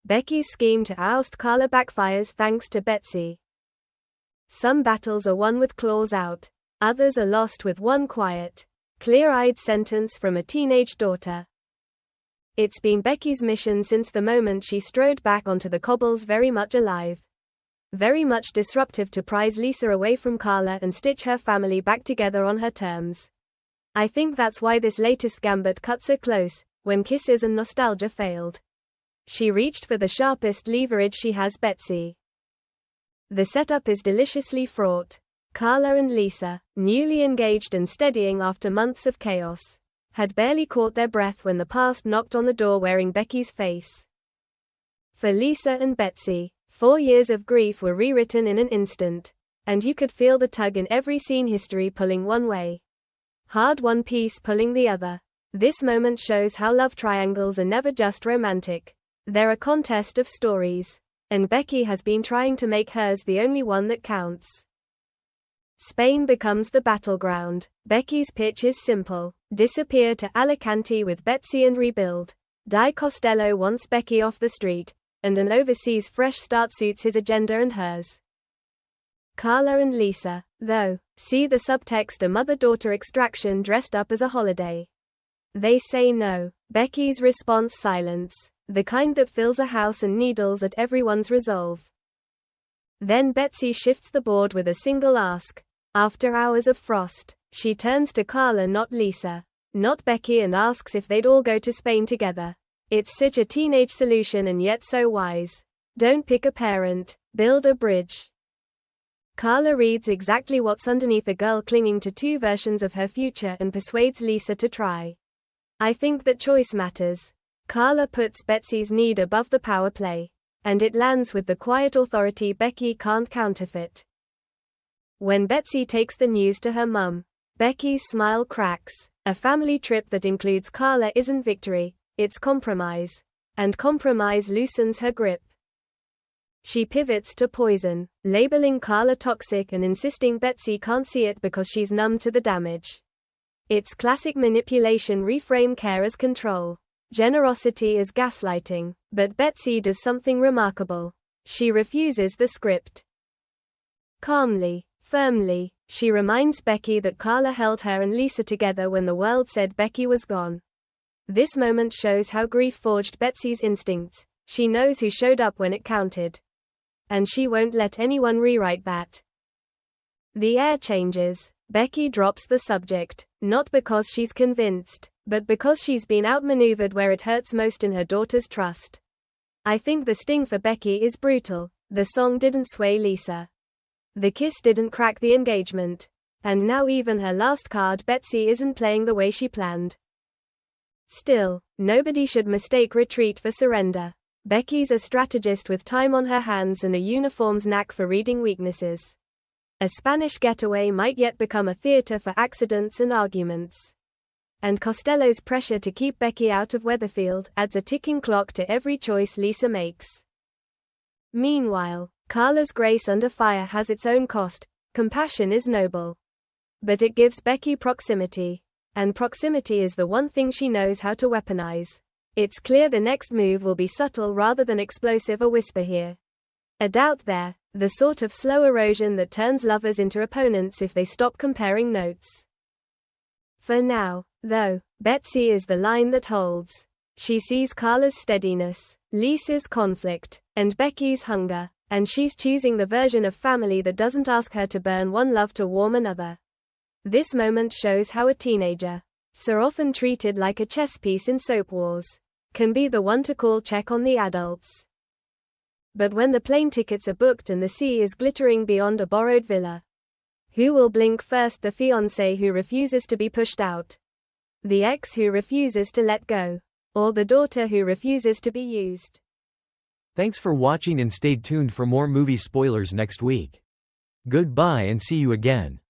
Becky's scheme to oust Carla backfires thanks to Betsy. Some battles are won with claws out. Others are lost with one quiet, clear-eyed sentence from a teenage daughter. It's been Becky's mission since the moment she strode back onto the cobbles, very much alive. Very much disruptive to prise Lisa away from Carla and stitch her family back together on her terms. I think that's why this latest gambit cuts her close, when kisses and nostalgia failed. She reached for the sharpest leverage she has, Betsy. The setup is deliciously fraught. Carla and Lisa, newly engaged and steadying after months of chaos, had barely caught their breath when the past knocked on the door wearing Becky's face. For Lisa and Betsy, 4 years of grief were rewritten in an instant, and you could feel the tug in every scene, history pulling one way, hard-won peace pulling the other. This moment shows how love triangles are never just romantic. They're a contest of stories, and Becky has been trying to make hers the only one that counts. Spain becomes the battleground. Becky's pitch is simple: disappear to Alicante with Betsy and rebuild. Di Costello wants Becky off the street, and an overseas fresh start suits his agenda and hers. Carla and Lisa, though, see the subtext: a mother-daughter extraction dressed up as a holiday. They say no. Becky's response: silence, the kind that fills a house and needles at everyone's resolve. Then Betsy shifts the board with a single ask. After hours of frost, she turns to Carla, not Lisa, not Becky, and asks if they'd all go to Spain together. It's such a teenage solution and yet so wise. Don't pick a parent, build a bridge. Carla reads exactly what's underneath a girl clinging to 2 versions of her future and persuades Lisa to try. I think that choice matters. Carla puts Betsy's need above the power play, and it lands with the quiet authority Becky can't counterfeit. When Betsy takes the news to her mum, Becky's smile cracks. A family trip that includes Carla isn't victory, it's compromise. And compromise loosens her grip. She pivots to poison, labeling Carla toxic and insisting Betsy can't see it because she's numb to the damage. It's classic manipulation: reframe care as control, generosity as gaslighting. But Betsy does something remarkable. She refuses the script. Calmly, firmly, she reminds Becky that Carla held her and Lisa together when the world said Becky was gone. This moment shows how grief forged Betsy's instincts. She knows who showed up when it counted. And she won't let anyone rewrite that. The air changes. Becky drops the subject, not because she's convinced, but because she's been outmaneuvered where it hurts most, in her daughter's trust. I think the sting for Becky is brutal. The song didn't sway Lisa. The kiss didn't crack the engagement. And now even her last card, Betsy, isn't playing the way she planned. Still, nobody should mistake retreat for surrender. Becky's a strategist with time on her hands and a uniform's knack for reading weaknesses. A Spanish getaway might yet become a theater for accidents and arguments. And Costello's pressure to keep Becky out of Weatherfield adds a ticking clock to every choice Lisa makes. Meanwhile, Carla's grace under fire has its own cost. Compassion is noble. But it gives Becky proximity. And proximity is the one thing she knows how to weaponize. It's clear the next move will be subtle rather than explosive, a whisper here, a doubt there, the sort of slow erosion that turns lovers into opponents if they stop comparing notes. For now, though, Betsy is the line that holds. She sees Carla's steadiness, Lisa's conflict, and Becky's hunger, and she's choosing the version of family that doesn't ask her to burn one love to warm another. This moment shows how a teenager, so often treated like a chess piece in soap wars, can be the one to call check on the adults. But when the plane tickets are booked and the sea is glittering beyond a borrowed villa, who will blink first? The fiancé who refuses to be pushed out, the ex who refuses to let go, or the daughter who refuses to be used? Thanks for watching and stay tuned for more movie spoilers next week. Goodbye and see you again.